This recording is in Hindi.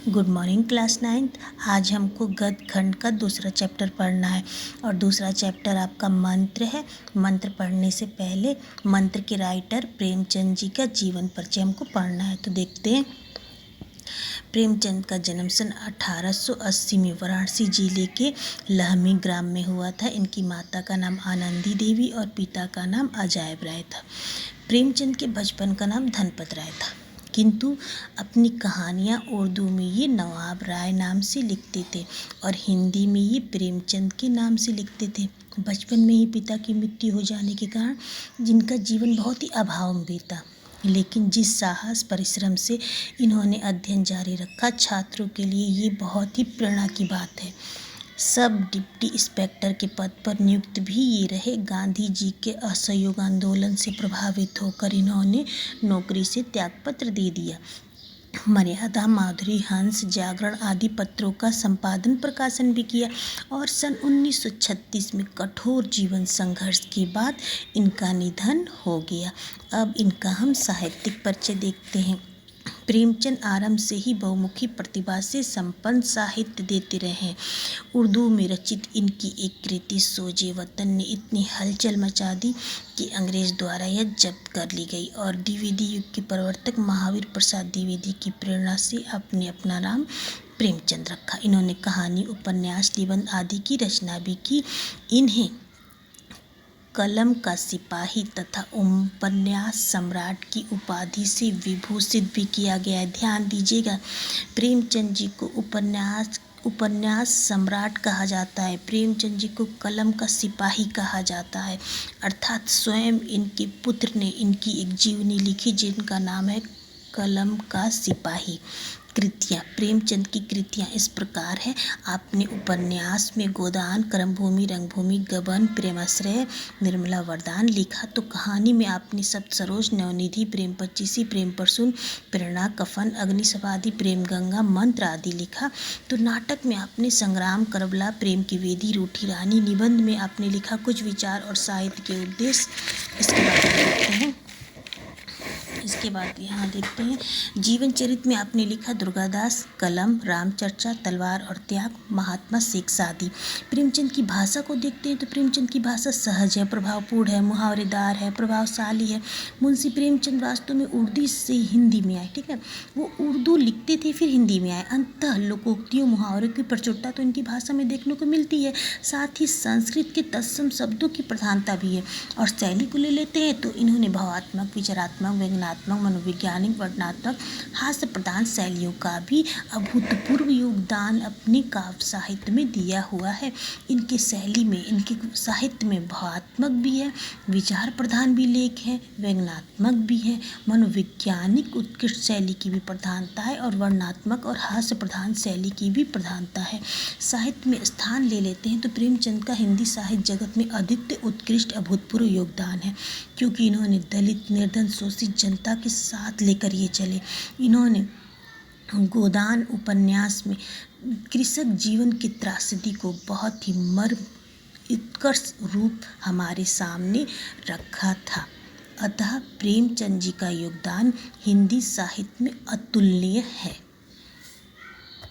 Good morning class 9th। आज हमको गद्य खंड का दूसरा चैप्टर पढ़ना है और दूसरा चैप्टर आपका मंत्र है। मंत्र पढ़ने से पहले मंत्र के राइटर प्रेमचंद जी का जीवन परिचय हमको पढ़ना है। तो देखते हैं। प्रेमचंद का जन्म सन 1880 में वाराणसी जिले के लहमी ग्राम में हुआ था। इनकी माता का नाम आनंदी देवी और पिता का नाम अजायब राय था। प्रेमचंद के बचपन का नाम धनपत राय था, किंतु अपनी कहानियाँ उर्दू में ये नवाब राय नाम से लिखते थे और हिंदी में ये प्रेमचंद के नाम से लिखते थे। बचपन में ही पिता की मृत्यु हो जाने के कारण जिनका जीवन बहुत ही अभाव में बीता, लेकिन जिस साहस परिश्रम से इन्होंने अध्ययन जारी रखा, छात्रों के लिए ये बहुत ही प्रेरणा की बात है। सब डिप्टी इंस्पेक्टर के पद पर नियुक्त भी ये रहे। गांधी जी के असहयोग आंदोलन से प्रभावित होकर इन्होंने नौकरी से त्यागपत्र दे दिया। मर्यादा, माधुरी, हंस, जागरण आदि पत्रों का संपादन प्रकाशन भी किया और सन 1936 में कठोर जीवन संघर्ष के बाद इनका निधन हो गया। अब इनका हम साहित्यिक परिचय देखते हैं। प्रेमचंद आरंभ से ही बहुमुखी प्रतिभा से संपन्न साहित्य देते रहे हैं। उर्दू में रचित इनकी एक कृति सोजे वतन ने इतनी हलचल मचा दी कि अंग्रेज द्वारा यह जब्त कर ली गई और द्विवेदी युग के प्रवर्तक महावीर प्रसाद द्विवेदी की प्रेरणा से आपने अपना नाम प्रेमचंद रखा। इन्होंने कहानी, उपन्यास, निबंध आदि की रचना भी की। इन्हें कलम का सिपाही तथा उपन्यास सम्राट की उपाधि से विभूषित भी किया गया है। ध्यान दीजिएगा, प्रेमचंद जी को उपन्यास सम्राट कहा जाता है, प्रेमचंद जी को कलम का सिपाही कहा जाता है। अर्थात स्वयं इनके पुत्र ने इनकी एक जीवनी लिखी जिनका नाम है कलम का सिपाही। कृतियाँ, प्रेमचंद की कृतियाँ इस प्रकार है। आपने उपन्यास में गोदान, कर्मभूमि, रंगभूमि, गबन, प्रेमाश्रय, निर्मला वरदान लिखा। तो कहानी में आपने सप्त सरोज, नवनिधि, प्रेम पच्चीसी, प्रेम परसुन, प्रेरणा, कफन, अग्निशवादी, प्रेम गंगा, मंत्र आदि लिखा। तो नाटक में आपने संग्राम, करबला, प्रेम की वेदी, रूठी रानी। निबंध में आपने लिखा कुछ विचार और साहित्य के उद्देश्य। इसके बाद यहाँ देखते हैं जीवन चरित्र में आपने लिखा दुर्गादास, कलम, रामचर्चा, तलवार और त्याग, महात्मा शेख सादी। प्रेमचंद की भाषा को देखते हैं तो प्रेमचंद की भाषा सहज है, प्रभावपूर्ण है, मुहावरेदार है, प्रभावशाली है। मुंशी प्रेमचंद वास्तव में उर्दू से हिंदी में आए, ठीक है, वो उर्दू लिखते थे फिर हिंदी में आए। अंततः लोकोक्तियों, मुहावरों की प्रचुरता तो इनकी भाषा में देखने को मिलती है, साथ ही संस्कृत के तत्सम शब्दों की प्रधानता भी है। और शैली को ले लेते हैं तो इन्होंने भावात्मक, विचारात्मक, व्यंग्यात्मक, मनोवैज्ञानिक, वर्णनात्मक, हास्य प्रधान शैलियों का भी अभूतपूर्व योगदान अपने काव्य साहित्य में दिया हुआ है। इनके शैली में, इनके साहित्य में भावात्मक भी है, विचार प्रधान भी लेख है, व्यंग्यात्मक भी है, मनोवैज्ञानिक उत्कृष्ट शैली की भी प्रधानता है और वर्णनात्मक और हास्य प्रधान शैली की भी प्रधानता है। साहित्य में स्थान ले लेते हैं तो प्रेमचंद का हिंदी साहित्य जगत में अद्वितीय, उत्कृष्ट, अभूतपूर्व योगदान है, क्योंकि इन्होंने दलित, निर्धन, शोषित जनता के साथ लेकर ये चले। इन्होंने गोदान उपन्यास में कृषक जीवन की त्रासदी को बहुत ही उत्कर्ष रूप हमारे सामने रखा था। अतः प्रेमचंद जी का योगदान हिंदी साहित्य में अतुलनीय है।